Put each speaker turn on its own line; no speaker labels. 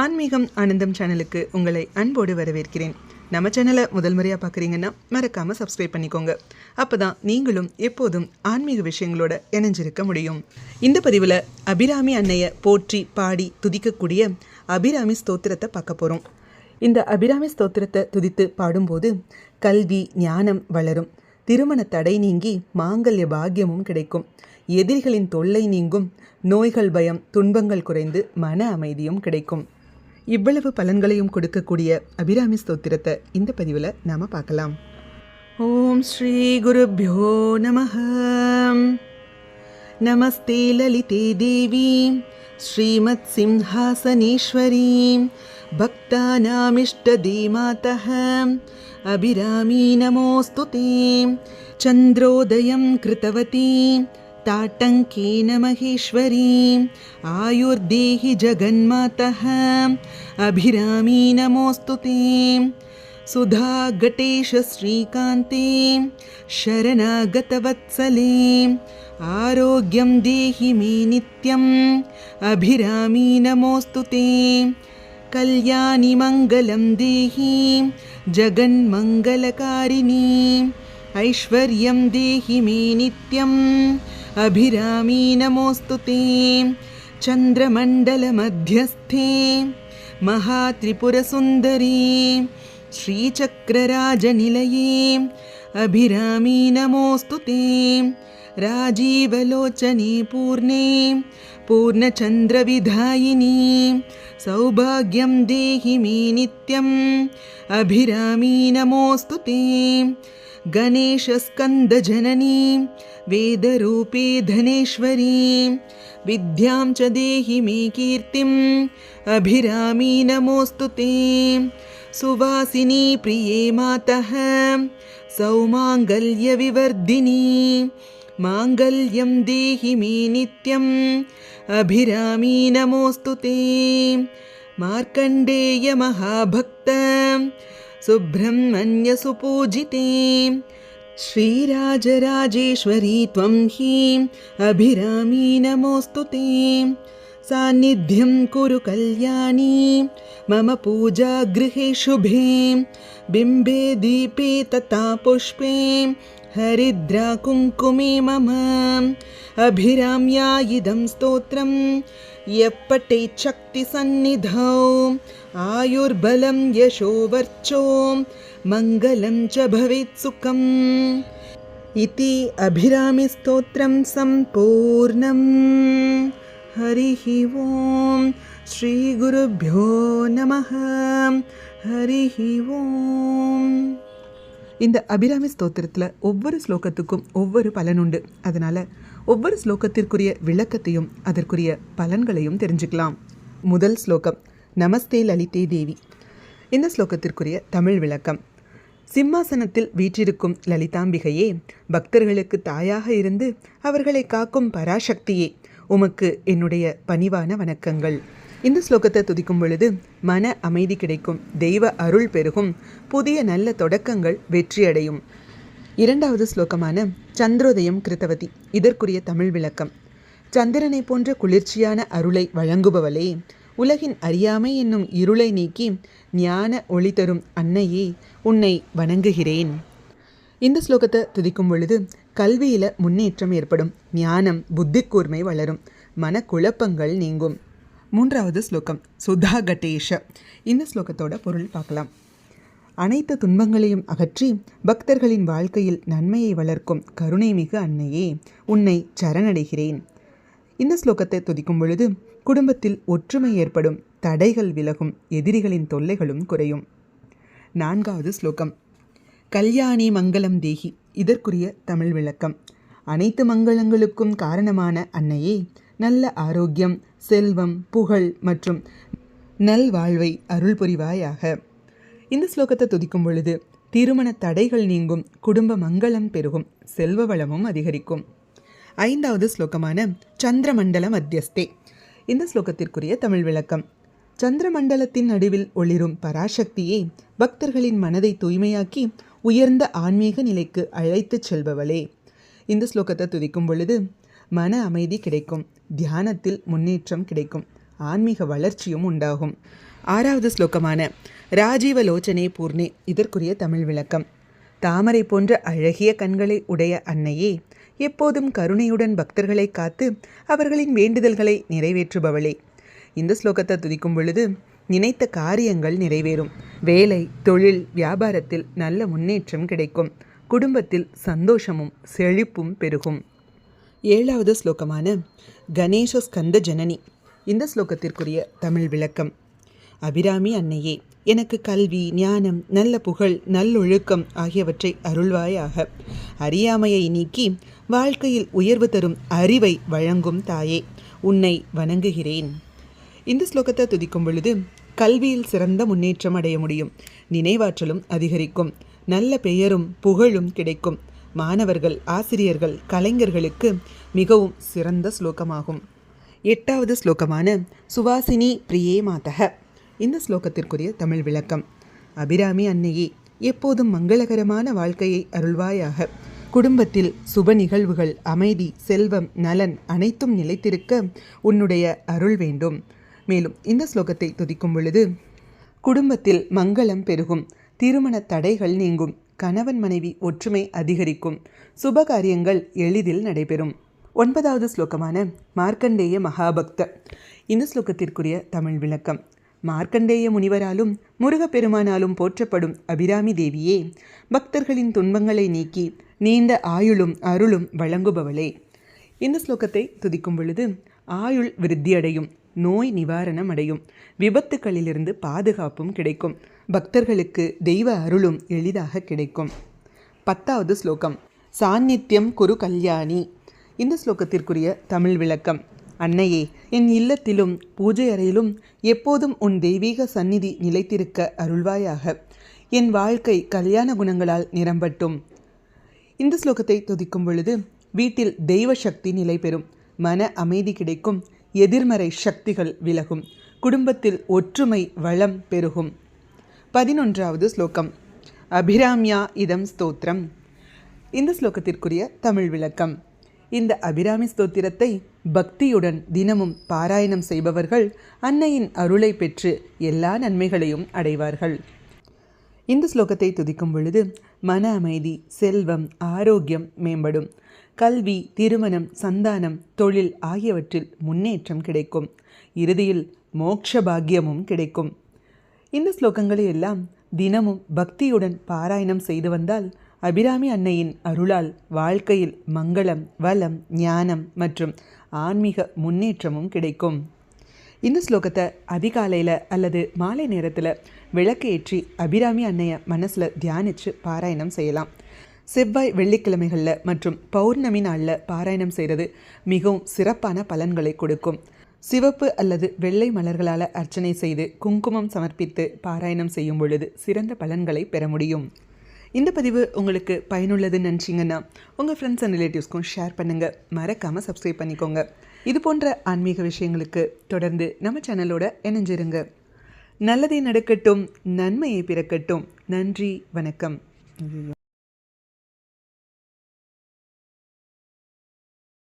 ஆன்மீகம் ஆனந்தம் சேனலுக்கு உங்களை அன்போடு வரவேற்கிறேன். நம்ம சேனலை முதல் முறையாக பார்க்குறீங்கன்னா மறக்காமல் சப்ஸ்கிரைப் பண்ணிக்கோங்க. அப்போ தான் நீங்களும் எப்போதும் ஆன்மீக விஷயங்களோட இணைஞ்சிருக்க முடியும். இந்த பதிவில் அபிராமி அன்னையை போற்றி பாடி துதிக்கக்கூடிய அபிராமி ஸ்தோத்திரத்தை பார்க்க போகிறோம். இந்த அபிராமி ஸ்தோத்திரத்தை துதித்து பாடும்போது கல்வி ஞானம் வளரும், திருமண தடை நீங்கி மாங்கல்ய பாக்கியமும் கிடைக்கும், எதிரிகளின் தொல்லை நீங்கும், நோய்கள் பயம் துன்பங்கள் குறைந்து மன அமைதியும் கிடைக்கும். இவ்வளவு பலன்களையும் கொடுக்கக்கூடிய அபிராமி ஸ்தோத்திரத்தை இந்த பதிவில் நாம் பார்க்கலாம். ஓம் ஸ்ரீ குருப்யோ நமஹ. நமஸ்தே லலிதே தேவி ஸ்ரீமத் சிம்ஹாசனேஸ்வரி பக்தானாமிஷ்டதே மாதः அபிராமி நமோஸ்துதே. சந்திரோதயம் கிருதவதி ताटंकेन महेश्वरी आयुर्देहि जगन्मातः अभिरामी नमोस्तुते. सुधा गटेश श्रीकान्ते शरणागतवत्सले आरोग्यं देहि मे नित्यम् अभिरामी नमोस्तुते. कल्याणि मङ्गलं देहि जगन्मङ्गलकारिणी ऐश्वर्यं देहि मे नित्यम् अभिरामी नमोस्तुते. चन्द्रमण्डलमध्यस्थे महात्रिपुरसुन्दरी श्रीचक्रराजनिलये अभिरामी नमोस्तुते. राजीवलोचने पूर्णे पूर्णचन्द्रविधायिनी सौभाग्यं देहि मे नित्यम् अभिरामी नमोस्तुते. गणेशस्कन्दजननी वेदरूपे धनेश्वरी विद्यां च देहि मे कीर्तिम् अभिरामी नमोस्तुते. सुवासिनी प्रिये मातः सौमाङ्गल्यविवर्धिनी माङ्गल्यं देहि मे नित्यम् अभिरामी नमोस्तुते. मार्कण्डेय महाभक्त सुब्रह्मण्य सुपूजिते श्रीराजराजेश्वरी त्वं हि अभिरामी नमोस्तुते. सान्निध्यं कुरु कल्याणी मम पूजा गृहे शुभे बिम्बे दीपे तथा पुष्पे हरिद्रा कुङ्कुमे मम अभिराम्या इदं स्तोत्रं यः पठेत् शक्तिसन्निधौ आयुर्बलं यशो वर्चो मङ्गलं च भवेत् सुखम् इति अभिरामि स्तोत्रं सम्पूर्णम्. हरिः ओम् श्री गुरुभ्यो नमः. हरिः ओम्. இந்த அபிராமி ஸ்தோத்திரத்தில் ஒவ்வொரு ஸ்லோகத்துக்கும் ஒவ்வொரு பலனுண்டு. அதனால் ஒவ்வொரு ஸ்லோகத்திற்குரிய விளக்கத்தையும் அதற்குரிய பலன்களையும் தெரிஞ்சுக்கலாம். முதல் ஸ்லோகம் நமஸ்தே லலிதே தேவி. இந்த ஸ்லோகத்திற்குரிய தமிழ் விளக்கம். சிம்மாசனத்தில் வீற்றிருக்கும் லலிதாம்பிகையே, பக்தர்களுக்கு தாயாக இருந்து அவர்களை காக்கும் பராசக்தியே, உமக்கு என்னுடைய பணிவான வணக்கங்கள். இந்த ஸ்லோகத்தை துதிக்கும் பொழுது மன அமைதி கிடைக்கும், தெய்வ அருள் பெருகும், புதிய நல்ல தொடக்கங்கள் வெற்றியடையும். இரண்டாவது ஸ்லோகமான சந்திரோதயம் கிருத்தவதி. இதற்குரிய தமிழ் விளக்கம். சந்திரனை போன்ற குளிர்ச்சியான அருளை வழங்குபவளே, உலகின் அறியாமை என்னும் இருளை நீக்கி ஞான ஒளி தரும் அன்னையே, உன்னை வணங்குகிறேன். இந்த ஸ்லோகத்தை துதிக்கும் பொழுது கல்வியில் முன்னேற்றம் ஏற்படும், ஞானம் புத்தி கூர்மை வளரும், மனக்குழப்பங்கள் நீங்கும். மூன்றாவது ஸ்லோகம் சுதா கட்டேஷ. இந்த ஸ்லோகத்தோட பொருள் பார்க்கலாம். அனைத்து துன்பங்களையும் அகற்றி பக்தர்களின் வாழ்க்கையில் நன்மையை வளர்க்கும் கருணை மிகு அன்னையே, உன்னை சரணடைகிறேன். இந்த ஸ்லோகத்தை துதிக்கும் பொழுது குடும்பத்தில் ஒற்றுமை ஏற்படும், தடைகள் விலகும், எதிரிகளின் தொல்லைகளும் குறையும். நான்காவது ஸ்லோகம் கல்யாணி மங்களம் தேகி. இதற்குரிய தமிழ் விளக்கம். அனைத்து மங்களங்களுக்கும் காரணமான அன்னையே, நல்ல ஆரோக்கியம், செல்வம், புகழ் மற்றும் நல்வாழ்வை அருள் புரிவாயாக. இந்த ஸ்லோகத்தை துதிக்கும் பொழுது திருமண தடைகள் நீங்கும், குடும்ப மங்களம் பெருகும், செல்வ வளமும் அதிகரிக்கும். ஐந்தாவது ஸ்லோகமான சந்திரமண்டல மத்தியஸ்தே. இந்த ஸ்லோகத்திற்குரிய தமிழ் விளக்கம். சந்திரமண்டலத்தின் நடுவில் ஒளிரும் பராசக்தியே, பக்தர்களின் மனதை தூய்மையாக்கி உயர்ந்த ஆன்மீக நிலைக்கு அழைத்துச் செல்பவளே. இந்த ஸ்லோகத்தை துதிக்கும் பொழுது மன அமைதி கிடைக்கும், தியானத்தில் முன்னேற்றம் கிடைக்கும், ஆன்மீக வளர்ச்சியும் உண்டாகும். 6வது ஸ்லோகமான ராஜீவலோச்சனே பூர்ணே இதற்குரிய தமிழ் விளக்கம். தாமரை போன்ற அழகிய கண்களை உடைய அன்னையே, எப்போதும் கருணையுடன் பக்தர்களை காத்து அவர்களின் வேண்டுதல்களை நிறைவேற்றுபவளே. இந்த ஸ்லோகத்தை துதிக்கும் பொழுது நினைத்த காரியங்கள் நிறைவேறும். வேலை, தொழில், வியாபாரத்தில் நல்ல முன்னேற்றம் கிடைக்கும். குடும்பத்தில் சந்தோஷமும் செழிப்பும் பெருகும். 7வது ஸ்லோகமான கணேச ஸ்கந்த ஜனனி இந்த ஸ்லோகத்திற்குரிய தமிழ் விளக்கம். அபிராமி அன்னையே, எனக்கு கல்வி, ஞானம், நல்ல புகழ், நல்லொழுக்கம் ஆகியவற்றை அருள்வாயாக. அறியாமையை நீக்கி வாழ்க்கையில் உயர்வு தரும் அறிவை வழங்கும் தாயே, உன்னை வணங்குகிறேன். இந்த ஸ்லோகத்தை துதிக்கும் பொழுது கல்வியில் சிறந்த முன்னேற்றம் அடைய முடியும். நினைவாற்றலும் அதிகரிக்கும். நல்ல பெயரும் புகழும் கிடைக்கும். மாணவர்கள், ஆசிரியர்கள், கலைஞர்களுக்கு மிகவும் சிறந்த ஸ்லோகமாகும். 8வது ஸ்லோகமான சுவாசினி பிரியே மாதக இந்த ஸ்லோகத்திற்குரிய தமிழ் விளக்கம். அபிராமி அன்னையே, எப்போதும் மங்களகரமான வாழ்க்கையை அருள்வாயாக. குடும்பத்தில் சுப நிகழ்வுகள், அமைதி, செல்வம், நலன் அனைத்தும் நிலைத்திருக்க உன்னுடைய அருள் வேண்டும். மேலும் இந்த ஸ்லோகத்தை துதிக்கும் பொழுது குடும்பத்தில் மங்களம் பெருகும். திருமண தடைகள் நீங்கும். கணவன் மனைவி ஒற்றுமை அதிகரிக்கும். சுபகாரியங்கள் எளிதில் நடைபெறும். 9வது ஸ்லோகமான மார்க்கண்டேய மகாபக்த இந்த ஸ்லோகத்திற்குரிய தமிழ் விளக்கம். மார்க்கண்டேய முனிவராலும் முருகப்பெருமானாலும் போற்றப்படும் அபிராமி தேவியே, பக்தர்களின் துன்பங்களை நீக்கி நீண்ட ஆயுளும் அருளும் வழங்குபவளே. இந்த ஸ்லோகத்தை துதிக்கும் பொழுது ஆயுள் விருத்தியடையும். நோய் நிவாரணம் அடையும். விபத்துக்களிலிருந்து பாதுகாப்பும் கிடைக்கும். பக்தர்களுக்கு தெய்வ அருளும் எளிதாக கிடைக்கும். 10வது ஸ்லோகம் சாநித்தியம் குரு கல்யாணி இந்த ஸ்லோகத்திற்குரிய தமிழ் விளக்கம். அன்னையே, என் இல்லத்திலும் பூஜை அறையிலும் எப்போதும் உன் தெய்வீக சந்நிதி நிலைத்திருக்க அருள்வாயாக. என் வாழ்க்கை கல்யாண குணங்களால் நிரம்பட்டும். இந்த ஸ்லோகத்தை துதிக்கும் பொழுது வீட்டில் தெய்வ சக்தி நிலை பெறும். மன அமைதி கிடைக்கும். எதிர்மறை சக்திகள் விலகும். குடும்பத்தில் ஒற்றுமை வளம் பெருகும். 11வது ஸ்லோகம் அபிராமியா இதம் ஸ்தோத்திரம் இந்த ஸ்லோகத்திற்குரிய தமிழ் விளக்கம். இந்த அபிராமி ஸ்தோத்திரத்தை பக்தியுடன் தினமும் பாராயணம் செய்பவர்கள் அன்னையின் அருளை பெற்று எல்லா நன்மைகளையும் அடைவார்கள். இந்த ஸ்லோகத்தை துதிக்கும் பொழுது மன அமைதி, செல்வம், ஆரோக்கியம் மேம்படும். கல்வி, திருமணம், சந்தானம், தொழில் ஆகியவற்றில் முன்னேற்றம் கிடைக்கும். இறுதியில் மோட்ச பாக்கியமும் கிடைக்கும். இந்த ஸ்லோகங்களை எல்லாம் தினமும் பக்தியுடன் பாராயணம் செய்து வந்தால் அபிராமி அன்னையின் அருளால் வாழ்க்கையில் மங்களம், வளம், ஞானம் மற்றும் ஆன்மீக முன்னேற்றமும் கிடைக்கும். இந்த ஸ்லோகத்தை அதிகாலையில் அல்லது மாலை நேரத்தில் விளக்கு ஏற்றி அபிராமி அன்னையை மனசில் தியானித்து பாராயணம் செய்யலாம். செவ்வாய், வெள்ளிக்கிழமைகளில் மற்றும் பௌர்ணமி நாளில் பாராயணம் செய்கிறது மிகவும் சிறப்பான பலன்களை கொடுக்கும். சிவப்பு அல்லது வெள்ளை மலர்களால் அர்ச்சனை செய்து குங்குமம் சமர்ப்பித்து பாராயணம் செய்யும் பொழுது சிறந்த பலன்களை பெற முடியும். இந்த பதிவு உங்களுக்கு பயனுள்ளதுன்னு நினச்சிங்கன்னா உங்கள் ஃப்ரெண்ட்ஸ் அண்ட் ரிலேட்டிவ்ஸ்க்கும் ஷேர் பண்ணுங்கள். மறக்காமல் சப்ஸ்கிரைப் பண்ணிக்கோங்க. இது போன்ற ஆன்மீக விஷயங்களுக்கு தொடர்ந்து நம்ம சேனலோட இணைஞ்சிருங்க. நல்லதே நடக்கட்டும், நன்மையை பிறக்கட்டும். நன்றி, வணக்கம்.